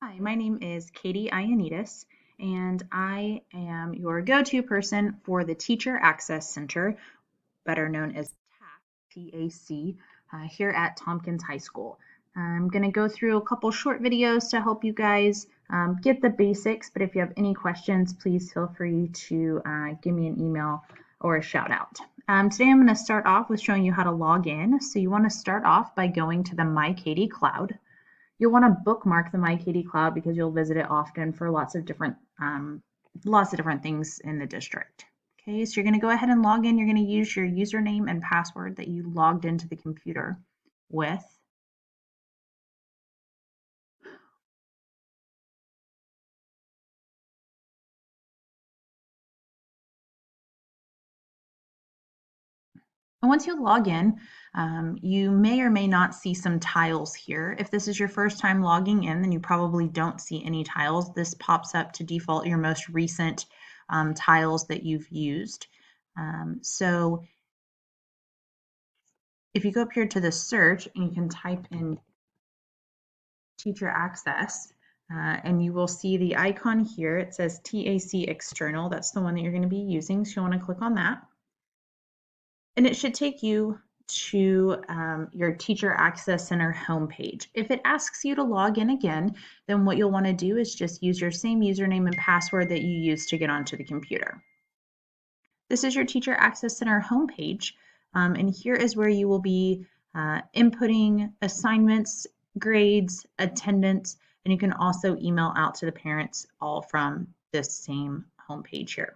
Hi, my name is Katy Agiannidis, and I am your go-to person for the Teacher Access Center, better known as TAC, TAC, here at Tompkins High School. I'm going to go through a couple short videos to help you guys get the basics, but if you have any questions, please feel free to give me an email or a shout out. Today I'm going to start off with showing you how to log in. So you want to start off by going to the My Katy Cloud. You'll want to bookmark the My Katy Cloud because you'll visit it often for lots of different things in the district. Okay, so you're going to go ahead and log in. You're going to use your username and password that you logged into the computer with. And once you log in, you may or may not see some tiles here. If this is your first time logging in, then you probably don't see any tiles. This pops up to default your most recent tiles that you've used. So if you go up here to the search and you can type in teacher access, and you will see the icon here. It says TAC external. That's the one that you're going to be using. So you want to click on that. And it should take you to your Teacher Access Center homepage. If it asks you to log in again, then what you'll want to do is just use your same username and password that you used to get onto the computer. This is your Teacher Access Center homepage, and here is where you will be inputting assignments, grades, attendance, and you can also email out to the parents all from this same homepage here.